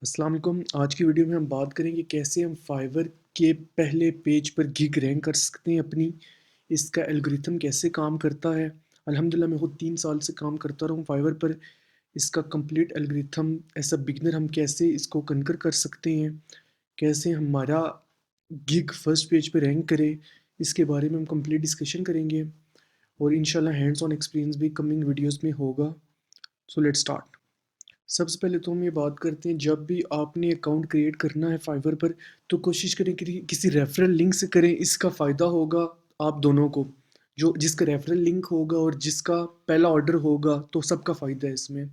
अस्सलाम वालेकुम। आज की वीडियो में हम बात करेंगे कैसे हम फाइवर के पहले पेज पर गिग रैंक कर सकते हैं अपनी। इसका एल्गोरिथम कैसे काम करता है। अल्हम्दुलिल्लाह मैं खुद 3 साल से काम करता रहा हूँ फाइवर पर। इसका complete algorithm as a beginner हम कैसे इसको कन्कर कर सकते हैं, कैसे हमारा गिग फर्स्ट पेज पर रैंक करे, इसके बारे में हम कंप्लीट डिस्कशन करेंगे और इंशाल्लाह हैंड्स ऑन एक्सपीरियंस भी कमिंग वीडियोस में होगा। So let's start. सबसे पहले तो हम ये बात करते हैं, जब भी आपने अकाउंट क्रिएट करना है फाइवर पर तो कोशिश करें कि किसी रेफरल लिंक से करें। इसका फ़ायदा होगा आप दोनों को, जो जिसका रेफरल लिंक होगा और जिसका पहला ऑर्डर होगा तो सबका फ़ायदा है इसमें।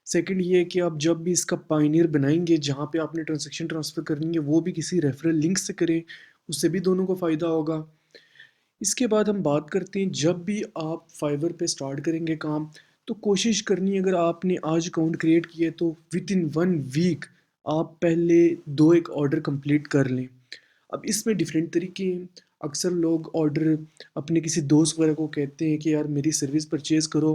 सेकंड ये है कि आप जब भी इसका पायनियर बनाएंगे जहाँ पे आपने ट्रांजेक्शन ट्रांसफ़र करनी है वो भी किसी रेफरल लिंक से करें, उससे भी दोनों को फ़ायदा होगा। इसके बाद हम बात करते हैं, जब भी आप फाइवर पे स्टार्ट करेंगे काम तो कोशिश करनी है, अगर आपने आज अकाउंट क्रिएट किया है तो विद इन 1 वीक आप पहले 2 एक ऑर्डर कंप्लीट कर लें। अब इसमें डिफरेंट तरीके हैं। अक्सर लोग ऑर्डर अपने किसी दोस्त वगैरह को कहते हैं कि यार मेरी सर्विस परचेज़ करो,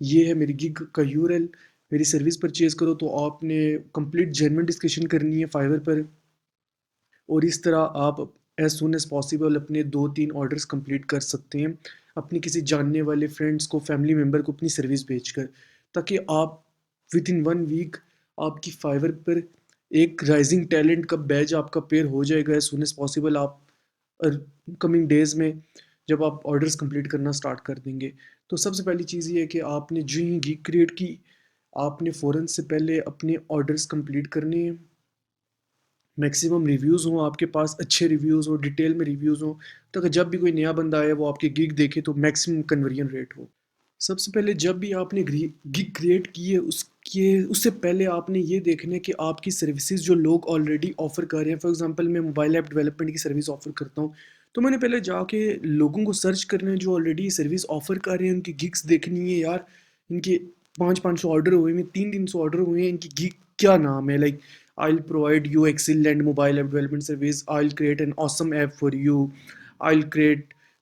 ये है मेरी गिग का यूआरएल, मेरी सर्विस परचेज़ करो। तो आपने कंप्लीट जेन्युइन डिस्कशन करनी है फाइवर पर और इस तरह आप एज सुन एज पॉसिबल अपने 2-3 ऑर्डर्स कंप्लीट कर सकते हैं अपनी किसी जानने वाले फ्रेंड्स को, फैमिली मेम्बर को अपनी सर्विस भेजकर, ताकि आप विद इन 1 वीक आपकी फाइवर पर एक राइजिंग टैलेंट का बैज आपका पेयर हो जाएगा एज सुन एज पॉसिबल। आप कमिंग डेज़ में जब आप ऑर्डर्स कंप्लीट करना स्टार्ट कर देंगे तो सबसे पहली चीज़ ये है कि आपने जो ही गिग क्रिएट की, आपने फ़ौरन से पहले अपने ऑर्डर्स कंप्लीट करने हैं। मैक्सिमम रिव्यूज़ हों आपके पास, अच्छे रिव्यूज़ हों, डिटेल में रिव्यूज़ हों, तो कि जब भी कोई नया बंदा आए वो आपकी गिग देखे तो मैक्सिमम कन्वर्जन रेट हो। सबसे पहले जब भी आपने गिग क्रिएट की है उसके उससे पहले आपने ये देखना है कि आपकी सर्विसेज जो लोग ऑलरेडी ऑफ़र कर रहे हैं, फॉर एग्जांपल मैं मोबाइल ऐप डेवलपमेंट की सर्विस ऑफ़र करता हूँ, तो मैंने पहले जाके लोगों को सर्च करना है जो ऑलरेडी सर्विस ऑफ़र कर रहे हैं, उनकी गिग्स देखनी है यार। इनके 500-500 ऑर्डर हुए हैं, 300-300 ऑर्डर हुए हैं, इनकी गिग क्या नाम है, like I'll provide you excellent mobile app development service. I'll create an awesome app for you.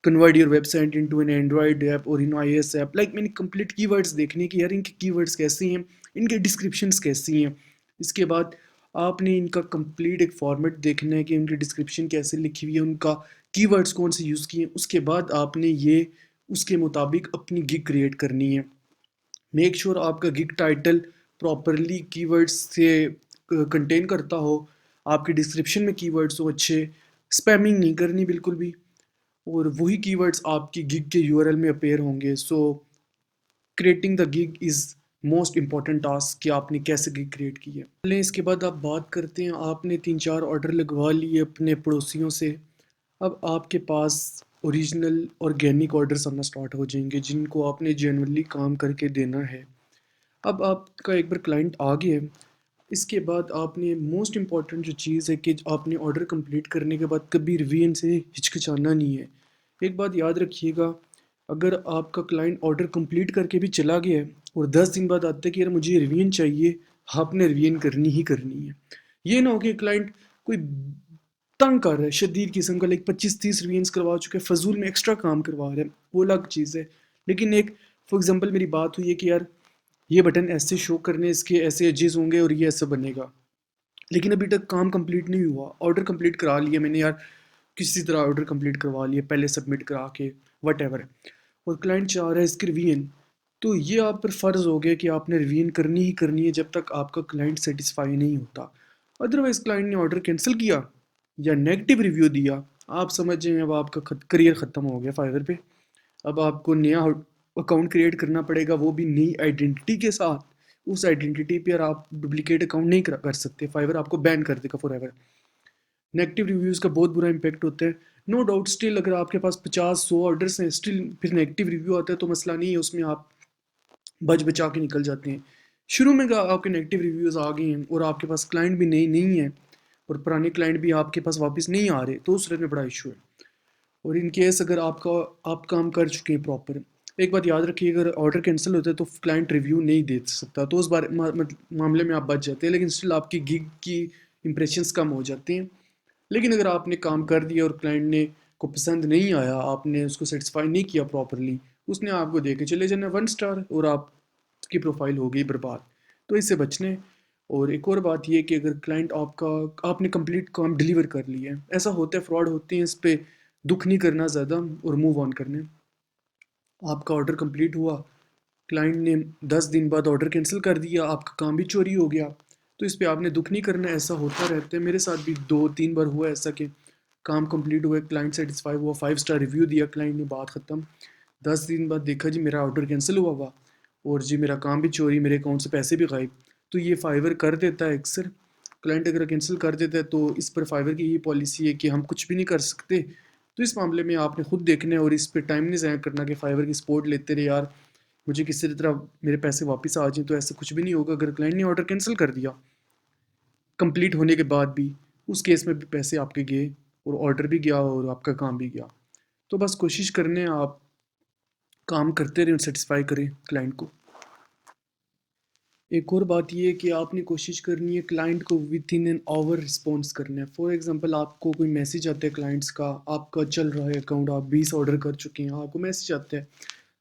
Convert your website into an Android app or in iOS app. Like मैंने complete keywords देखने कि यार इनके keywords कैसे हैं, इनके descriptions कैसी हैं। इसके बाद आपने इनका complete एक format देखना है कि इनकी description कैसे लिखी हुई है, उनका keywords कौन से यूज़ किए हैं। उसके बाद आपने ये उसके मुताबिक अपनी गिग क्रिएट करनी है। मेक श्योर आपका गिग टाइटल प्रॉपरली कीवर्ड्स से कंटेन करता हो, आपके डिस्क्रिप्शन में कीवर्ड्स हो अच्छे, स्पैमिंग नहीं करनी बिल्कुल भी, और वही कीवर्ड्स आपकी गिग के यूआरएल में अपेयर होंगे। सो creating the gig is most important task कि आपने कैसे गिग क्रिएट की है। चलें इसके बाद आप बात करते हैं, आपने 3-4 ऑर्डर लगवा लिए अपने पड़ोसियों से। अब आपके पास ओरिजिनल ऑर्गेनिक ऑर्डर्स आना स्टार्ट हो जाएंगे जिनको आपने जेन्युइनली काम करके देना है। अब आपका एक बार क्लाइंट आ गया है, इसके बाद आपने मोस्ट इम्पॉर्टेंट जो चीज़ है कि आपने ऑर्डर कंप्लीट करने के बाद कभी रिवीजन से हिचकिचाना नहीं है। एक बात याद रखिएगा, अगर आपका क्लाइंट ऑर्डर कंप्लीट करके भी चला गया है और 10 दिन बाद आता है कि यार मुझे रिवीजन चाहिए, आपने रिवीजन करनी ही करनी है। ये ना हो कि क्लाइंट कोई तंग कर रहा है शदीद किस्म का, लाइक 25-30 रिवीजन्स करवा चुके हैं, फजूल में एक्स्ट्रा काम करवा रहे हैं, वो अलग चीज़ है। लेकिन एक फॉर एग्जांपल मेरी बात हुई है कि यार ये बटन ऐसे शो करने, इसके ऐसे एजेस होंगे और ये ऐसा बनेगा, लेकिन अभी तक काम कंप्लीट नहीं हुआ। ऑर्डर कंप्लीट करा लिया मैंने यार, किसी तरह ऑर्डर कंप्लीट करवा लिया पहले सबमिट करा के, वट एवर, और क्लाइंट चाह रहा है इसकी रिवीजन। तो ये आप पर फ़र्ज़ हो गया कि आपने रिवीजन करनी ही करनी है जब तक आपका क्लाइंट सेटिस्फाई नहीं होता। अदरवाइज़ क्लाइंट ने ऑर्डर कैंसिल किया या नेगेटिव रिव्यू दिया, आप समझ जाएं अब आपका करियर ख़त्म हो गया फाइवर पे। अब आपको नया अकाउंट क्रिएट करना पड़ेगा, वो भी नई आइडेंटिटी के साथ। उस आइडेंटिटी पे आप डुप्लीकेट अकाउंट नहीं कर सकते, फाइवर आपको बैन कर देगा फॉर एवर। नेगेटिव रिव्यूज़ का बहुत बुरा इंपैक्ट होता है। नो डाउट स्टिल अगर आपके पास 50-100 ऑर्डर्स हैं, स्टिल फिर नेगेटिव रिव्यू आता है तो मसला नहीं है, उसमें आप बच बचा के निकल जाते हैं। शुरू में आपके नेगेटिव रिव्यूज़ आ गए हैं और आपके पास क्लाइंट भी नई नहीं है और पुराने क्लाइंट भी आपके पास वापस नहीं आ रहे, तो उस सूरत में बड़ा इशू है। और इन केस अगर आप काम कर चुके हैं प्रॉपर, एक बात याद रखिए, अगर ऑर्डर कैंसिल होता है तो क्लाइंट रिव्यू नहीं दे सकता, तो उस मामले में आप बच जाते हैं, लेकिन स्टिल आपकी गिग की इंप्रेशंस कम हो जाते हैं। लेकिन अगर आपने काम कर दिया और क्लाइंट ने को पसंद नहीं आया, आपने उसको सेटिस्फाई नहीं किया प्रॉपरली, उसने आपको दे के चले जाना 1 स्टार और आपकी प्रोफाइल हो गई बर्बाद। तो इससे बचने और एक और बात ये है कि अगर क्लाइंट आपका आपने कंप्लीट काम डिलीवर कर लिया है, ऐसा होता है, फ्रॉड होते हैं, इस पे दुःख नहीं करना ज़्यादा और मूव ऑन करना है। आपका ऑर्डर कंप्लीट हुआ, क्लाइंट ने 10 दिन बाद ऑर्डर कैंसिल कर दिया, आपका काम भी चोरी हो गया, तो इस पे आपने दुःख नहीं करना है, ऐसा होता रहता है। मेरे साथ भी 2-3 बार हुआ ऐसा कि काम कंप्लीट हुआ, क्लाइंट सेटिस्फाई हुआ, 5 स्टार रिव्यू दिया क्लाइंट ने, बात ख़त्म। 10 दिन बाद देखा जी मेरा ऑर्डर कैंसिल हुआ और जी मेरा काम भी चोरी, मेरे अकाउंट से पैसे भी गायब। तो ये फाइवर कर देता है अक्सर, क्लाइंट अगर कैंसिल कर देता है तो इस पर फाइवर की यही पॉलिसी है कि हम कुछ भी नहीं कर सकते। तो इस मामले में आपने खुद देखना है और इस पे टाइम नहीं ज़ाया करना कि फाइवर की सपोर्ट लेते रहे यार, मुझे किसी तरह मेरे पैसे वापस आ जाएँ, तो ऐसा कुछ भी नहीं होगा। अगर क्लाइंट ने ऑर्डर कैंसिल कर दिया कंप्लीट होने के बाद भी, उस केस में भी पैसे आपके गए और ऑर्डर भी गया और आपका काम भी गया। तो बस कोशिश करने आप काम करते रहें और सेटिस्फाई करें क्लाइंट को। एक और बात ये है कि आपने कोशिश करनी है क्लाइंट को with in an hour response करना है। फॉर एग्जांपल आपको कोई मैसेज आता है क्लाइंट्स का, आपका चल रहा है अकाउंट, आप 20 ऑर्डर कर चुके हैं, आपको मैसेज आता है,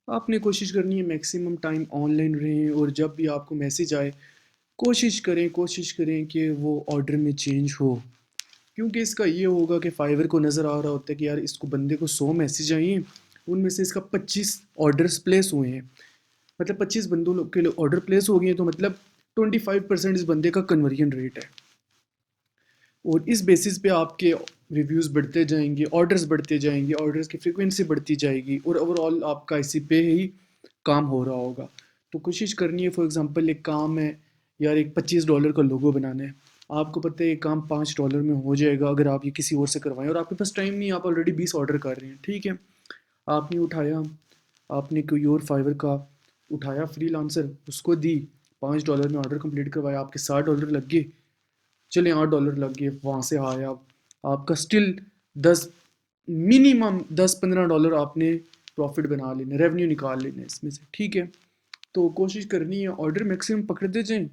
आपने कोशिश करनी है मैक्सिमम टाइम ऑनलाइन रहें और जब भी आपको मैसेज आए कोशिश करें कि वो ऑर्डर में चेंज हो। क्योंकि इसका ये होगा कि फाइवर को नज़र आ रहा होता है कि यार इसको बंदे को 100 मैसेज आए हैं, उनमें से इसका 25 ऑर्डर्स प्लेस हुए हैं, मतलब 25 बंदों के लिए ऑर्डर प्लेस हो गए हैं, तो मतलब 25% इस बंदे का कन्वर्जन रेट है। और इस बेसिस पे आपके रिव्यूज़ बढ़ते जाएंगे, ऑर्डर्स बढ़ते जाएंगे, ऑर्डर्स की फ्रीक्वेंसी बढ़ती जाएगी और ओवरऑल आपका इसी पे ही काम हो रहा होगा। तो कोशिश करनी है, फॉर एग्जांपल एक काम है यार, एक $25 का लोगो बनाना है, आपको पता है ये काम $5 में हो जाएगा अगर आप ये किसी और से करवाएं, और आपके पास टाइम नहीं, आप ऑलरेडी 20 ऑर्डर कर रहे हैं, ठीक है। आपने उठाया, आपने कोई और फाइवर का उठाया फ्रीलांसर, उसको दी, $5 में ऑर्डर कंप्लीट करवाया, आपके $60 लग गए, चले $8 लग गए, वहाँ से आया, आपका स्टिल 10, मिनिमम $10-15 आपने प्रॉफिट बना लेना, रेवेन्यू निकाल लेना इसमें से, ठीक है। तो कोशिश करनी है ऑर्डर मैक्सिमम पकड़ते जाएं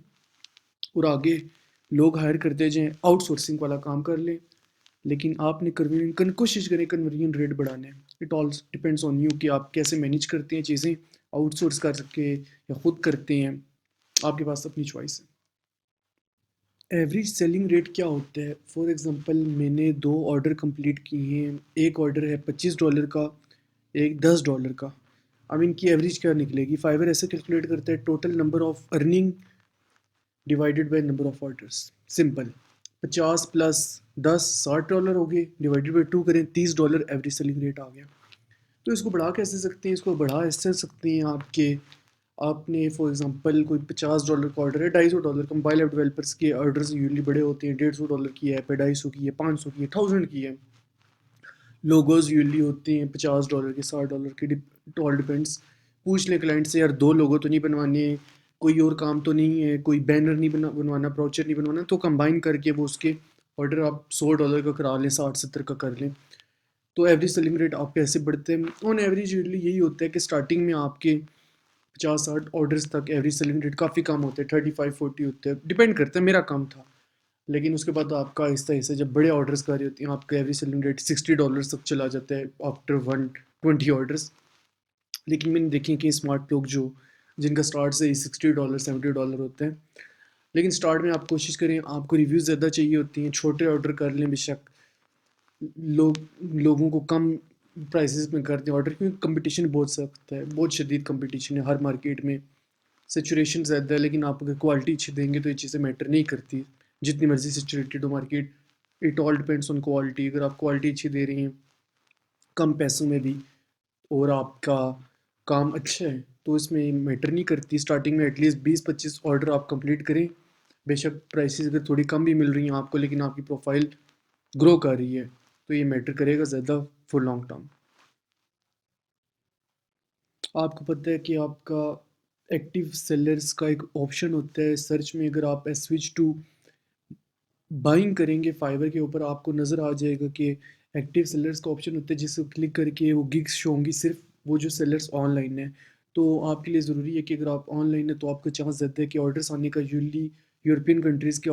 और आगे लोग हायर करते जाएं, आउटसोर्सिंग वाला काम कर लें, लेकिन आपने कोशिश करें कन्वर्जन रेट बढ़ाने। It all depends on you कि आप कैसे मैनेज करते हैं चीज़ें, आउटसोर्स कर सके या खुद करते हैं, आपके पास अपनी चॉइस है। एवरेज सेलिंग रेट क्या होता है? फॉर एग्ज़ाम्पल मैंने 2 ऑर्डर कंप्लीट किए हैं, एक ऑर्डर है $25 का, एक $10 का। अब इनकी एवरेज क्या निकलेगी? फाइवर ऐसे कैलकुलेट करता है, total number of earning divided by number of orders, simple. 50 plus 10 $60 हो गए, डिवाइडेड बाय 2 करें, $30 एवरेज सेलिंग रेट आ गया। तो इसको बढ़ा कैसे सकते हैं? इसको बढ़ा ऐसे सकते हैं आपके, आपने फॉर एग्जांपल कोई $50 का ऑर्डर है, $250 का, मोबाइल ऐप डेवलपर्स के ऑर्डर्स यूजली बड़े होते हैं, $150 की ऐप है, 250 की है, 500 की है, 1000 की है। लोगोज यूजली होते हैं $50 के, $60 के, इट ऑल डिपेंड्स। पूछ लें क्लाइंट से यार 2 लोगो तो नहीं बनवाने, कोई और काम तो नहीं है, कोई बैनर नहीं बनवाना, ब्राउचर नहीं बनवाना, तो कंबाइन करके वो उसके ऑर्डर आप $100 का करा लें, 60-70 का कर लें। तो एवरेज सेलिंग रेट आपके ऐसे बढ़ते हैं। ऑन एवरेज यूजली यही होता है कि स्टार्टिंग में आपके 50-60 ऑर्डर्स तक एवरेज सेलिंग रेट काफ़ी कम होते हैं, 35-40 होते हैं, डिपेंड करता है, मेरा कम था। लेकिन उसके बाद आपका आहिस्ता आहिस्ता जब बड़े ऑर्डर्स कर रही होती हैं, आपका एवरेज सेलिंग रेट $60 तक चला जाता है आफ्टर 120 ऑर्डर्स। लेकिन मैंने देखे कि स्मार्ट लोग जो, जिनका स्टार्ट से ही $60 $70 होते हैं, लेकिन स्टार्ट में आप कोशिश करें, आपको रिव्यूज़ ज़्यादा चाहिए होती हैं, छोटे ऑर्डर कर लें बेशक, लोग लोगों को कम प्राइसेस में करते हैं ऑर्डर, क्योंकि कंपटीशन बहुत सख्त है, बहुत शदीद कंपटीशन है हर मार्केट में, सैचुरेशन ज़्यादा है। लेकिन आप अगर क्वालिटी अच्छी देंगे तो ये चीज़ें मैटर नहीं करती, जितनी मर्जी सैचुरेटेड हो market, it all depends on quality. अगर आप क्वालिटी अच्छी दे रही हैं कम पैसों में भी और आपका काम अच्छा है, तो इसमें मैटर नहीं करती। स्टार्टिंग में एटलीस्ट 20-25 ऑर्डर आप कंप्लीट करें, बेशक प्राइसेस अगर थोड़ी कम भी मिल रही हैं आपको, लेकिन आपकी प्रोफाइल ग्रो कर रही है, तो ये मैटर करेगा ज़्यादा फॉर लॉन्ग टर्म। आपको पता है कि आपका एक्टिव सेलर्स का एक ऑप्शन होता है सर्च में, अगर आप स्विच टू बाइंग करेंगे फाइवर के ऊपर, आपको नज़र आ जाएगा कि एक्टिव सेलर्स का ऑप्शन होता है, जिसको क्लिक करके वो गिग्स शो होंगी सिर्फ वो जो सेलर्स ऑनलाइन है। तो आपके लिए ज़रूरी है कि अगर आप ऑनलाइन है तो आपका चांस ज़्यादा है कि ऑर्डर्स आने का, यूजली यूरोपियन कंट्रीज़ के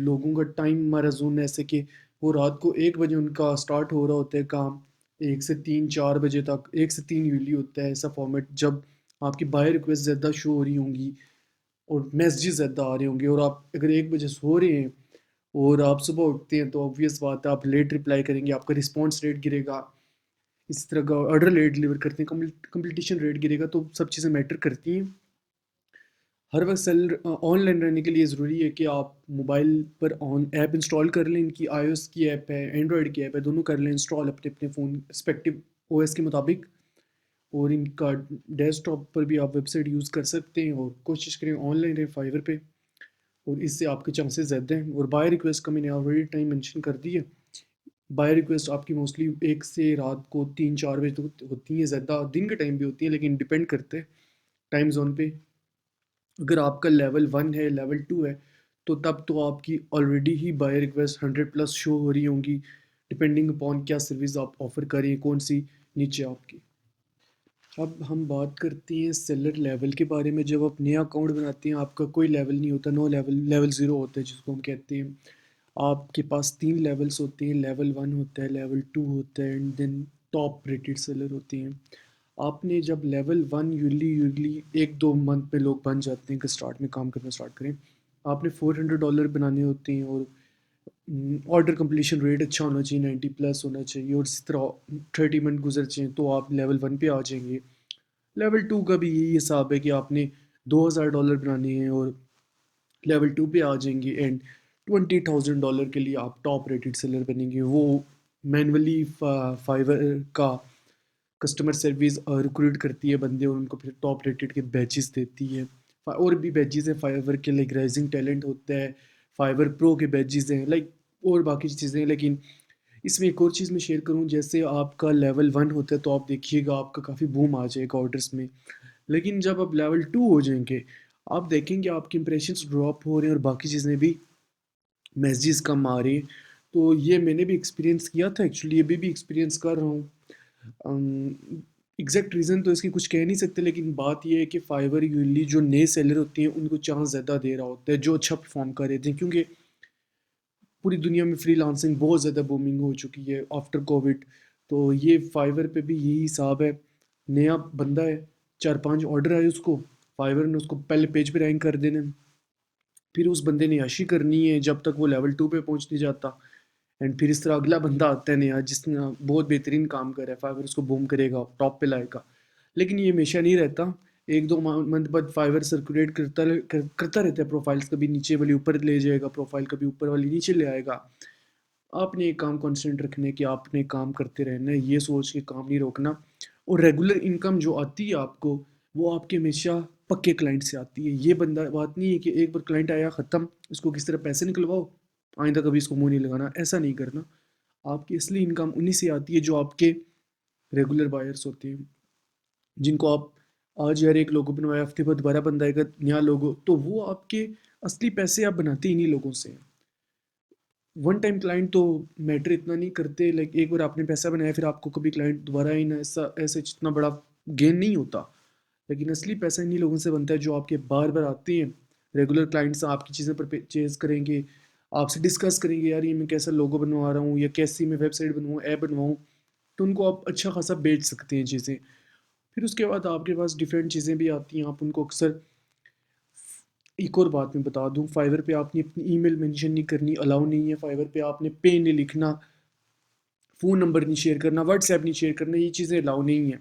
लोगों का टाइम हमारा जोन है ऐसे कि वो रात को 1 बजे उनका स्टार्ट हो रहा होता है काम, 1 से 3 4 बजे तक, 1 से 3 यूजली होता है ऐसा फॉर्मेट, जब आपकी बाय रिक्वेस्ट ज़्यादा शो हो रही होंगी और मैसेजेस ज़्यादा आ रहे होंगे, और आप अगर 1 बजे सो रहे हैं और आप सुबह उठते हैं तो ऑब्वियस बात है आप लेट रिप्लाई करेंगे, आपका रिस्पॉन्स रेट गिरेगा। इस तरह का ऑर्डर लेट डिलीवर करते हैं, कंप्लीशन रेट गिरेगा, तो सब चीज़ें मैटर करती हैं। हर वक्त सेल ऑनलाइन रहने के लिए ज़रूरी है कि आप मोबाइल पर ऑन ऐप इंस्टॉल कर लें। इनकी iOS की ऐप है, एंड्रॉयड की ऐप है, दोनों कर लें इंस्टॉल अपने अपने फ़ोन रिस्पेक्टिव ओएस के मुताबिक। और इनका डेस्कटॉप पर भी आप वेबसाइट यूज़ कर सकते हैं, और कोशिश करें ऑनलाइन रहें फाइवर पे, और इससे आपके चांसेस ज़्यादा हैं। और बाय रिक्वेस्ट का मैंने ऑलरेडी टाइम मेंशन कर दी है। बाय रिक्वेस्ट आपकी मोस्टली 1 से रात को 3-4 बजे तक होती हैं, ज़्यादा दिन के टाइम भी होती हैं, लेकिन डिपेंड करते हैं टाइम जोन पे। अगर आपका लेवल 1 है, लेवल 2 है, तो तब तो आपकी ऑलरेडी ही बाय रिक्वेस्ट 100 प्लस शो हो रही होंगी, डिपेंडिंग अपॉन क्या सर्विस आप ऑफर करें, कौन सी नीचे आपकी। अब हम बात करते हैं सेलर लेवल के बारे में। जब आप नया अकाउंट बनाते हैं, आपका कोई लेवल नहीं होता, नो लेवल, लेवल ज़ीरो होता है जिसको हम कहते हैं। आपके पास 3 लेवल्स होते हैं, लेवल 1 होता है, लेवल 2 होता है, and then top rated seller होते हैं। आपने जब लेवल 1 यूजली 1-2 मंथ में लोग बन जाते हैं कि स्टार्ट में काम करना स्टार्ट करें। आपने $400 बनाने होते हैं, और ऑर्डर कंप्लीशन रेट अच्छा होना चाहिए, 90 प्लस होना चाहिए, और इसी तरह 30 मिनट गुजर जाएँ तो आप लेवल 1 पे आ जाएंगे। लेवल 2 का भी यही हिसाब है कि आपने $2000 बनाने हैं और लेवल 2 पे आ जाएंगे, एंड $20,000 के लिए आप टॉप रेटेड सेलर बनेंगे। वो मैनुअली फाइवर का कस्टमर सर्विस रिक्रूट करती है बंदे, और उनको फिर टॉप रेटेड के बैचेस देती है। और भी बैचेस हैं फाइवर के, लाइक राइजिंग टैलेंट होता है, फाइवर प्रो के बैचेस हैं, लाइक और बाकी चीज़ें। लेकिन इसमें एक और चीज़ मैं शेयर करूँ, जैसे आपका लेवल 1 होता है तो आप देखिएगा आपका काफ़ी बूम आ जाएगा ऑर्डर्स में। लेकिन जब आप लेवल 2 हो जाएंगे, आप देखेंगे आपके इंप्रेशंस ड्रॉप हो रहे हैं, और बाकी चीज़ें भी, मैसेजेस कम आ रहे हैं। तो ये मैंने भी एक्सपीरियंस किया था एक्चुअली, अभी भी एक्सपीरियंस कर रहा हूँ। एग्जैक्ट रीज़न तो इसकी कुछ कह नहीं सकते, लेकिन बात ये है कि फाइवर यूजली जो नए सेलर होते हैं उनको चांस ज़्यादा दे रहा होता है, जो अच्छा परफॉर्म कर रहे थे, क्योंकि पूरी दुनिया में फ्रीलांसिंग बहुत ज़्यादा बूमिंग हो चुकी है आफ्टर कोविड। तो ये फाइवर पे भी यही हिसाब है। नया बंदा है, 4-5 ऑर्डर आए उसको, फाइवर ने उसको पहले पेज पे रैंक कर देना, फिर उस बंदे ने याशी करनी है जब तक वो लेवल 2 पे पहुंच नहीं जाता। एंड फिर इस तरह अगला बंदा आता है नया जिसने बहुत बेहतरीन काम करा है, फाइवर उसको बूम करेगा, टॉप पे लाएगा। लेकिन ये हमेशा नहीं रहता, 1-2 मंथ बाद फाइवर सर्कुलेट करता रहता है प्रोफाइल्स, कभी नीचे वाली ऊपर ले जाएगा प्रोफाइल, कभी ऊपर वाली नीचे ले आएगा। आपने एक काम कॉन्स्टेंट रखने की, आपने काम करते रहना है, ये सोच के काम नहीं रोकना। और रेगुलर इनकम जो आती है आपको, वो आपके हमेशा पक्के क्लाइंट से आती है। ये बंदा बात नहीं है कि एक बार क्लाइंट आया ख़त्म, इसको किस तरह पैसे निकलवाओ, आइंदा कभी इसको मुंह नहीं लगाना, ऐसा नहीं करना। आपकी असली इनकम उन्हीं से आती है जो आपके रेगुलर बायर्स होते हैं, जिनको आप आज यार एक लोगो बनवाया, हफ्ते बाद दोबारा बंदा आएगा नया लोगो, तो वो आपके असली पैसे आप बनाते ही इन्हीं लोगों से हैं। वन टाइम क्लाइंट तो मैटर इतना नहीं करते, लाइक एक बार आपने पैसा बनाया फिर आपको कभी क्लाइंट दोबारा ही ना, ऐसा ऐसे इतना बड़ा गेन नहीं होता। लेकिन असली पैसा इन्हीं लोगों से बनता है जो आपके बार बार आते हैं, रेगुलर क्लाइंट्स आपकी चीज़ें पर परचेज करेंगे, आपसे डिस्कस करेंगे यार ये मैं कैसा लोगो बनवा रहा हूँ, या कैसी मैं वेबसाइट बनवाऊँ, ऐप बनवाऊँ। तो उनको आप अच्छा खासा बेच सकते हैं चीज़ें। फिर उसके बाद आपके पास डिफरेंट चीज़ें भी आती हैं, आप उनको अक्सर, एक और बात मैं बता दूं, फाइवर पे आपने अपनी ईमेल मेंशन नहीं करनी, अलाउ नहीं है। फाइवर पे आपने पे नहीं लिखना, फ़ोन नंबर नहीं शेयर करना, व्हाट्सएप नहीं शेयर करना, ये चीज़ें अलाउ नहीं है।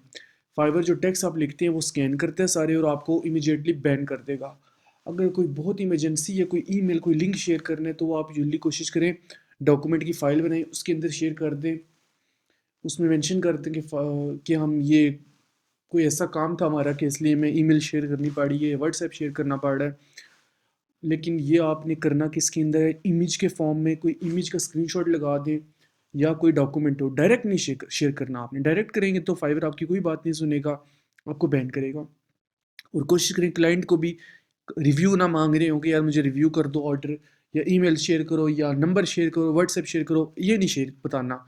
फाइवर जो टेक्स्ट आप लिखते हैं वो स्कैन करते हैं सारे, और आपको इमीडिएटली बैन कर देगा। अगर कोई बहुत इमरजेंसी है, कोई ईमेल, कोई लिंक शेयर करना है, तो वो आप जल्दी कोशिश करें डॉक्यूमेंट की फ़ाइल बनाएं, उसके अंदर शेयर कर दें, उसमें मेंशन कर दें कि हम ये कोई ऐसा काम था हमारा कि इसलिए हमें ईमेल शेयर करनी पड़ी है, व्हाट्सएप शेयर करना पड़ रहा है। लेकिन ये आपने करना किसके अंदर है, इमेज के फॉर्म में, कोई इमेज का स्क्रीनशॉट लगा दें, या कोई डॉक्यूमेंट हो। डायरेक्ट नहीं शेयर शेयर करना, आपने डायरेक्ट करेंगे तो फाइवर आपकी कोई बात नहीं सुनेगा, आपको बैन करेगा। और कोशिश करें क्लाइंट को भी रिव्यू ना मांग रहे हो कि यार मुझे रिव्यू कर दो ऑर्डर, या ईमेल शेयर करो, या नंबर शेयर करो, व्हाट्सएप शेयर करो, ये नहीं शेयर बताना।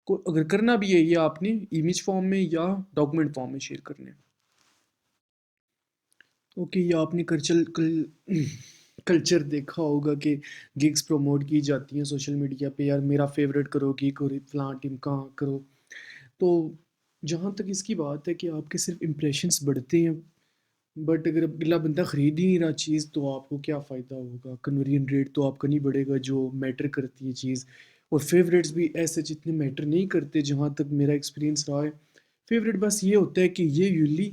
को अगर करना भी है, ये आपने इमेज फॉर्म में या डॉक्यूमेंट फॉर्म में शेयर करने हैं। ओके, ये आपने कल्चर देखा होगा कि गिग्स प्रमोट की जाती हैं सोशल मीडिया पे, यार मेरा फेवरेट करो, गिग और फलां टीम कहाँ करो। तो जहाँ तक इसकी बात है कि आपके सिर्फ इम्प्रेशंस बढ़ते हैं, बट अगर अगला बंदा खरीद ही नहीं रहा चीज़ तो आपको क्या फ़ायदा होगा? कन्वर्जन रेट तो आपका नहीं बढ़ेगा जो मैटर करती है चीज़। और फेवरेट्स भी ऐसे जितने मैटर नहीं करते जहाँ तक मेरा एक्सपीरियंस रहा है। फेवरेट बस ये होता है कि ये यूजुअली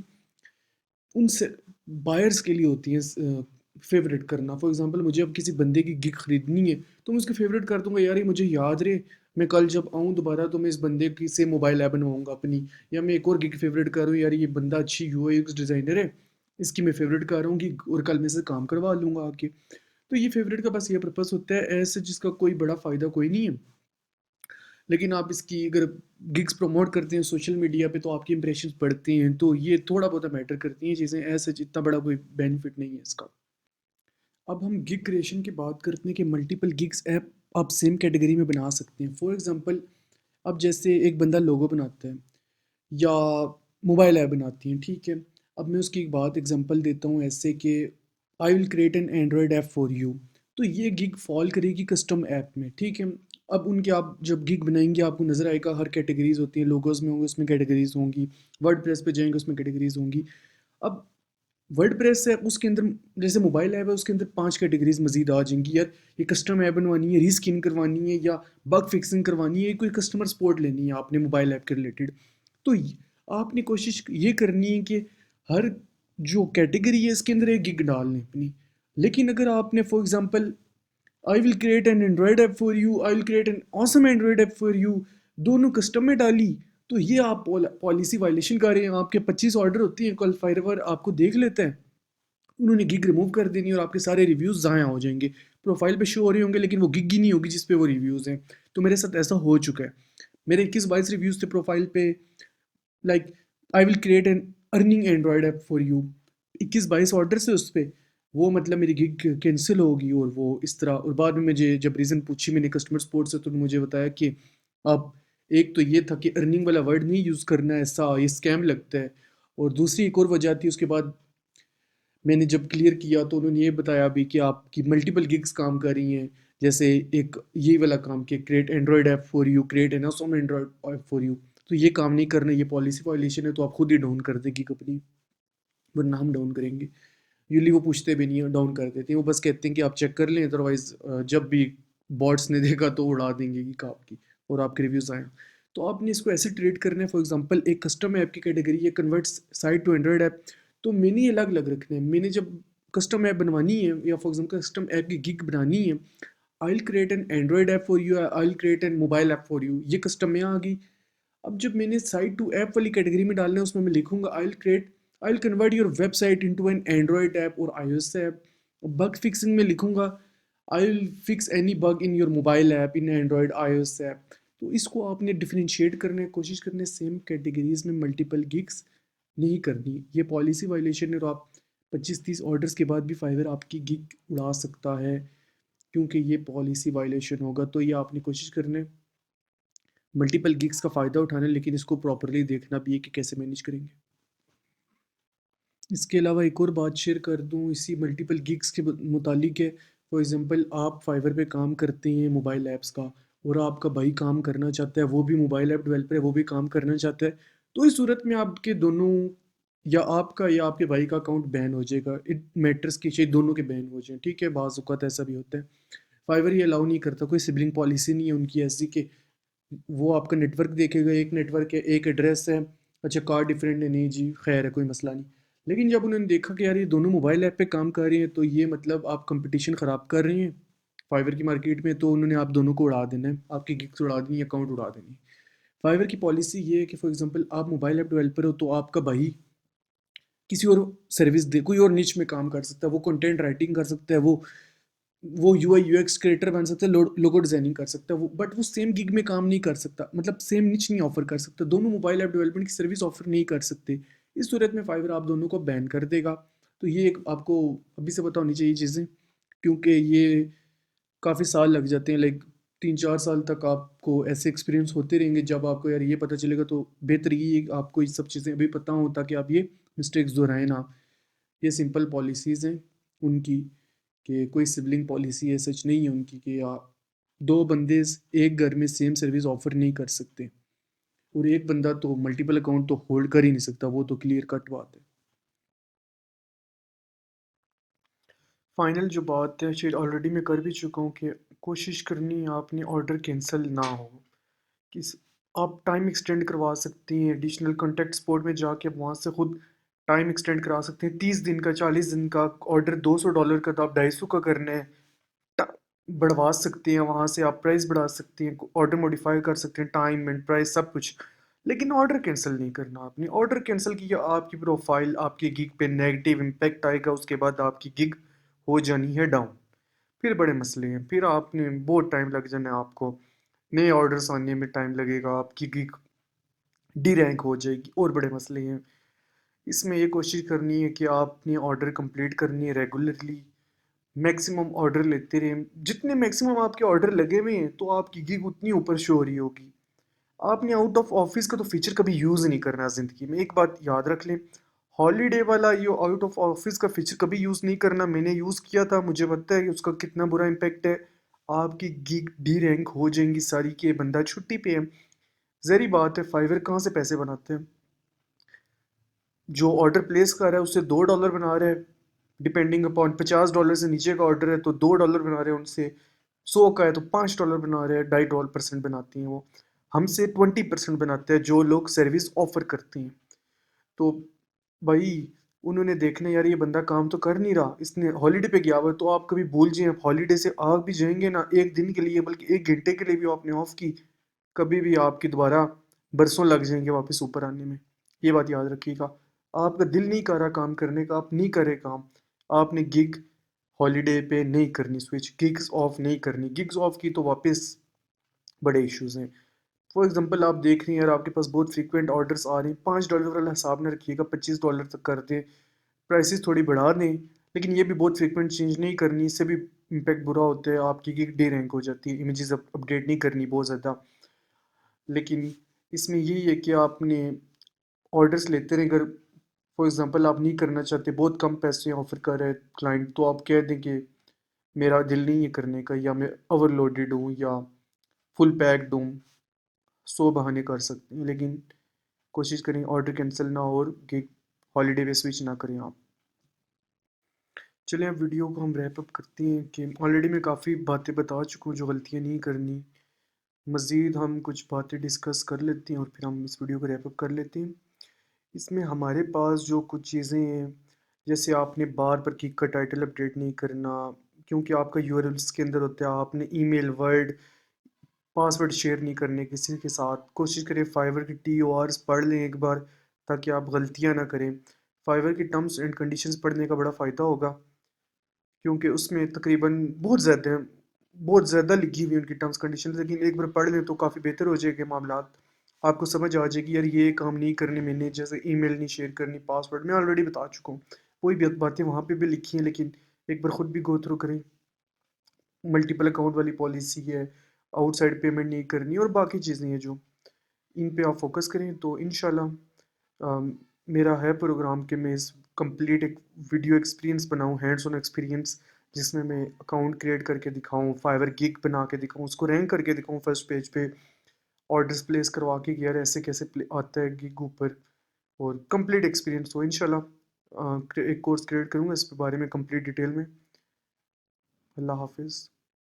उन से बायर्स के लिए होती हैं फेवरेट करना। फॉर एग्जांपल मुझे अब किसी बंदे की गिग खरीदनी है तो मैं उसके फेवरेट कर दूंगा, यार ये मुझे याद रहे, मैं कल जब आऊँ दोबारा तो मैं इस बंदे की से मोबाइल ऐप बनवाऊंगा अपनी। या मैं एक और गिग फेवरेट कर रहा हूँ, यार ये बंदा अच्छी यूआई यूएक्स डिज़ाइनर है, इसकी मैं फेवरेट कर रहा हूँ गिग, और कल मैं से काम करवा लूँगा आके। तो ये फेवरेट का बस ये पर्पस होता है ऐसे, जिसका कोई बड़ा फ़ायदा कोई नहीं है। लेकिन आप इसकी अगर गिग्स प्रमोट करते हैं सोशल मीडिया पे तो आपकी इंप्रेशंस बढ़ती हैं, तो ये थोड़ा बहुत मैटर करती हैं चीज़ें, ऐसे इतना बड़ा कोई बेनिफिट नहीं है इसका। अब हम गिग क्रिएशन की बात करते हैं कि मल्टीपल गिग्स ऐप आप सेम कैटेगरी में बना सकते हैं। फॉर एग्जांपल अब जैसे एक बंदा लोगो बनाता है या मोबाइल ऐप बनाती हैं, ठीक है। अब मैं उसकी एक बात एग्जांपल देता हूँ ऐसे कि I will create an Android app for you. तो ये गिग फॉल करेगी कस्टम ऐप में, ठीक है। अब उनके आप जब गिग बनाएंगे आपको नज़र आएगा हर कैटेगरीज होती हैं, लोगोज में होंगे उसमें कैटेगरीज होंगी, वर्ड प्रेस पे जाएंगे उसमें कैटेगरीज होंगी। अब वर्ड प्रेस है उसके अंदर, जैसे मोबाइल ऐप है उसके अंदर 5 कैटेगरीज मजीद आ जाएंगी, यार ये कस्टम ऐप बनवानी है, रीस्किन करवानी है, या बग फिक्सिंग करवानी है, कोई कस्टमर सपोर्ट लेनी है आपने मोबाइल ऐप के रिलेटेड। तो आपने कोशिश ये करनी है कि हर जो कैटेगरी है इसके अंदर एक गिग डालनी अपनी। लेकिन अगर आपने for example I will create an Android app for you, I will create an awesome Android app for you, दोनों कस्टम में डाली, तो ये आप पॉलिसी वायलेशन कर रहे हैं। आपके 25 ऑर्डर होती हैं, कल फाइवर आपको देख लेते हैं, उन्होंने गिग रिमूव कर देनी और आपके सारे रिव्यूज़ ज़ाया हो जाएंगे। प्रोफाइल पे शो हो रहे होंगे लेकिन वो गिग ही नहीं होगी जिस पे वो रिव्यूज़ हैं। तो मेरे साथ ऐसा हो चुका है। मेरे 21-22 रिव्यूज़ थे प्रोफाइल पे, like I will create an earning Android app for you, 21-22 order से उस पर, वो मतलब मेरी गिग कैंसिल होगी। और वो इस तरह, और बाद में मुझे जब रीज़न पूछी मैंने कस्टमर सपोर्ट से तो मुझे बताया कि अब एक तो ये था कि अर्निंग वाला वर्ड नहीं यूज़ करना है, ऐसा ये स्कैम लगता है। और दूसरी एक और वजह थी उसके बाद मैंने जब क्लियर किया तो उन्होंने ये बताया भी कि आपकी मल्टीपल गिग्स काम कर रही हैं। जैसे एक ये वाला काम कि create Android app for you, create an awesome Android app for you, तो ये काम नहीं करना, ये पॉलिसी वायलेशन है, तो आप खुद ही डाउन कर देगी कंपनी, वरना हम डाउन करेंगे। यूजली वो पूछते भी नहीं है, डाउन कर देते हैं, वो बस कहते हैं कि आप चेक कर लें, अदरवाइज जब भी बॉट्स ने देखा तो उड़ा देंगे कि आपकी, और आपके रिव्यूज़ आए। तो आपने इसको ऐसे ट्रीट करना है, फॉर एग्जांपल एक कस्टम ऐप की कैटेगरी है converts site to Android app, तो मैंने ये अलग अलग रखने हैं। मैंने जब कस्टम ऐप बनवानी है या फॉर एग्जांपल कस्टम ऐप की गिग बनानी है, I will create an Android app for you, I will create an mobile app for you, ये कस्टम में आ गई। अब जब मैंने साइट टू ऐप वाली कैटेगरी में डालना है उसमें मैं लिखूंगा I will convert your website into an Android app और आईओएस ऐप। बग फिक्सिंग में लिखूंगा I will fix any bug in your mobile app in Android iOS app. तो इसको आपने डिफरेंशिएट करने की कोशिश करने, सेम कैटेगरीज में मल्टीपल गिग्स नहीं करनी, ये पॉलिसी वायलेशन है। और आप 25-30 ऑर्डर्स के बाद भी फाइवर आपकी गिग उड़ा सकता है, क्योंकि ये पॉलिसी वायलेशन होगा। तो ये आपने कोशिश करने मल्टीपल गिग्स का फ़ायदा उठाना है, लेकिन इसको प्रॉपरली देखना भी है कि कैसे मैनेज करेंगे। इसके अलावा एक और बात शेयर कर दूँ इसी मल्टीपल गिग्स के मुतालिक है। फॉर एग्ज़ाम्पल आप फाइवर पे काम करते हैं मोबाइल ऐप्स का, और आपका भाई काम करना चाहता है, वो भी मोबाइल ऐप डेवलपर है, वो भी काम करना चाहता है। तो इस सूरत में आपके दोनों, या आपका या आपके भाई का अकाउंट बैन हो जाएगा। इट मैटर्स कि शायद दोनों के बैन हो जाएँ, ठीक है, बाज़ औक़ात ऐसा भी होता है। फाइवर ये अलाउ नहीं करता, कोई सिबलिंग पॉलिसी नहीं है उनकी ऐसी कि वो आपका नेटवर्क देखेगा, एक नेटवर्क है, एक एड्रेस है, अच्छा कार्ड डिफरेंट है, नहीं जी खैर है, कोई मसला नहीं। लेकिन जब उन्होंने देखा कि यार ये दोनों मोबाइल ऐप पे काम कर रहे हैं, तो ये मतलब आप कंपटीशन ख़राब कर रहे हैं फाइवर की मार्केट में, तो उन्होंने आप दोनों को उड़ा देना है, आपकी गिग्स उड़ा देनी, अकाउंट उड़ा देनी। फाइवर की पॉलिसी ये है कि फॉर एग्जांपल आप मोबाइल ऐप डेवलपर हो तो आपका भाई किसी और सर्विस दे, कोई और निच में काम कर सकता है, वो कंटेंट राइटिंग कर सकता है, वो यूआई यूएक्स क्रिएटर बन सकता है, लोगो डिजाइनिंग कर सकता है वो, बट वो सेम गिग में काम नहीं कर सकता, मतलब सेम निच नहीं ऑफर कर सकता, दोनों मोबाइल ऐप डेवलपमेंट की सर्विस ऑफर नहीं कर सकते। इस सूरत में फाइवर आप दोनों को बैन कर देगा। तो ये एक आपको अभी से पता होनी चाहिए चीज़ें, क्योंकि ये काफ़ी साल लग जाते हैं, लाइक 3-4 साल तक आपको ऐसे एक्सपीरियंस होते रहेंगे। जब आपको यार ये पता चलेगा तो बेहतर ये है कि आपको ये सब चीज़ें अभी पता हो, ताकि आप ये मिस्टेक्स दोहराएं ना। ये सिंपल पॉलिसीज़ हैं उनकी, कि कोई सिबलिंग पॉलिसी है सच नहीं है उनकी कि आप दो बंदे एक घर में सेम सर्विस ऑफर नहीं कर सकते, और एक बंदा तो मल्टीपल अकाउंट तो होल्ड कर ही नहीं सकता, वो तो क्लियर कट बात है। फाइनल जो बात है शायद ऑलरेडी मैं कर भी चुका हूँ कि कोशिश करनी है आपने ऑर्डर कैंसिल ना हो। किस आप टाइम एक्सटेंड करवा सकती हैं एडिशनल कॉन्टैक्ट स्पोर्ट में जाके आप वहाँ से खुद टाइम एक्सटेंड करा सकते हैं 30 दिन का 40 दिन का ऑर्डर $200 का तो आप 250 का करना है बढ़वा सकते हैं वहाँ से आप प्राइस बढ़ा सकते हैं ऑर्डर मॉडिफाई कर सकते हैं टाइम एंड प्राइस सब कुछ लेकिन ऑर्डर कैंसिल नहीं करना आपने ऑर्डर कैंसिल किया आपकी प्रोफाइल आपकी गिग पे नेगेटिव इम्पैक्ट आएगा उसके बाद आपकी गिग हो जानी है डाउन फिर बड़े मसले हैं फिर आपने बहुत टाइम लग जाना है आपको नए ऑर्डर्स आने में टाइम लगेगा आपकी गिग डी रैंक हो जाएगी और बड़े मसले हैं इसमें ये कोशिश करनी है कि आपने ऑर्डर कंप्लीट करनी है रेगुलरली मैक्सिमम ऑर्डर लेते रहें जितने मैक्सिमम आपके ऑर्डर लगे हुए हैं तो आपकी गिग उतनी ऊपर शो हो रही होगी आपने आउट ऑफ ऑफिस का तो फीचर कभी यूज़ नहीं करना ज़िंदगी में एक बात याद रख लें हॉलीडे वाला ये आउट ऑफ ऑफिस का फीचर कभी यूज़ नहीं करना मैंने यूज़ किया था मुझे पता है कि उसका कितना बुरा इम्पैक्ट है आपकी गिग डी रैंक हो जाएंगी सारी के बंदा छुट्टी पे है जहरी बात है फाइवर कहाँ से पैसे बनाते हैं जो ऑर्डर प्लेस कर रहा है उससे $2 बना रहा है डिपेंडिंग अपॉन $50 से नीचे का ऑर्डर है तो $2 बना रहे हैं उनसे 100 का है तो $5 बना रहे हैं 2.5% बनाती हैं वो हमसे 20% बनाते हैं जो लोग सर्विस ऑफर करते हैं तो भाई उन्होंने देखना यार ये बंदा काम तो कर नहीं रहा इसने हॉलीडे पे गया हुआ है, तो आप कभी भूल जाए आप हॉलीडे से आ भी जाएंगे ना एक दिन के लिए बल्कि 1 घंटे के लिए भी आपने ऑफ की कभी भी आपकी दोबारा बरसों लग जाएंगे वापस ऊपर आने में ये बात याद रखिएगा आपका दिल नहीं कर रहा काम करने का आप नहीं करे काम आपने गिग हॉलीडे पे नहीं करनी स्विच गिग्स ऑफ नहीं करनी गिग्स ऑफ की तो वापस बड़े इश्यूज हैं फॉर एग्जांपल आप देख रही हैं यार आपके पास बहुत फ्रीक्वेंट ऑर्डर्स आ रहे हैं $5 वाला हिसाब न रखिएगा $25 तक कर दें प्राइसेस थोड़ी बढ़ा दें लेकिन ये भी बहुत फ्रीक्वेंट चेंज नहीं करनी इससे भी इम्पैक्ट बुरा होता है आपकी गिग डे रैंक हो जाती है इमेजेस अपडेट नहीं करनी बहुत ज़्यादा लेकिन इसमें यही है कि आपने ऑर्डर्स लेते रहें अगर फॉर एग्जांपल आप नहीं करना चाहते बहुत कम पैसे ऑफर कर रहे हैं क्लाइंट तो आप कह दें कि मेरा दिल नहीं है करने का या मैं ओवरलोडेड हूँ या फुल पैक्ड हूँ 100 बहाने कर सकते हैं लेकिन कोशिश करें ऑर्डर कैंसिल ना हो और कि हॉलीडे पे स्विच ना करें आप चलिए अब वीडियो को हम रैप अप करते हैं कि ऑलरेडी मैं काफ़ी बातें बता चुका हूँ जो गलतियाँ नहीं करनी मज़ीद हम कुछ बातें डिस्कस कर लेते हैं और फिर हम इस वीडियो को रैप अप कर लेते हैं इसमें हमारे पास जो कुछ चीज़ें हैं जैसे आपने बार पर किक का टाइटल अपडेट नहीं करना क्योंकि आपका यूआरएल इसके अंदर होता है आपने ईमेल वर्ड पासवर्ड शेयर नहीं करने किसी के साथ कोशिश करें फाइवर की TORs पढ़ लें एक बार ताकि आप गलतियां ना करें फाइवर की टर्म्स एंड कंडीशंस पढ़ने का बड़ा फ़ायदा होगा क्योंकि उसमें तकरीबन बहुत ज़्यादा लिखी हुई उनकी टर्म्स कंडीशंस लेकिन एक बार पढ़ लें तो काफ़ी बेहतर हो जाएंगे मामला आपको समझ आ जाएगी यार ये काम नहीं करने मैंने जैसे ईमेल नहीं शेयर करनी पासवर्ड मैं ऑलरेडी बता चुका हूँ वही बातें वहाँ पे भी लिखी हैं लेकिन एक बार ख़ुद भी गो थ्रू करें मल्टीपल अकाउंट वाली पॉलिसी है आउटसाइड पेमेंट नहीं करनी और बाकी चीज़ें हैं जो इन पे आप फोकस करें तो इंशाल्लाह मेरा है प्रोग्राम कि मैं इस कंप्लीट एक वीडियो एक्सपीरियंस बनाऊं हैंड्स ऑन एक्सपीरियंस जिसमें मैं अकाउंट क्रिएट करके दिखाऊं फाइवर गिग बना के दिखाऊं उसको रैंक करके दिखाऊं फर्स्ट पेज पे ऑर्डर्स प्लेस करवा के कि यार ऐसे कैसे आता है गिग ऊपर और कंप्लीट एक्सपीरियंस हो इंशाल्लाह एक कोर्स क्रिएट करूँगा इस बारे में कंप्लीट डिटेल में अल्लाह हाफिज़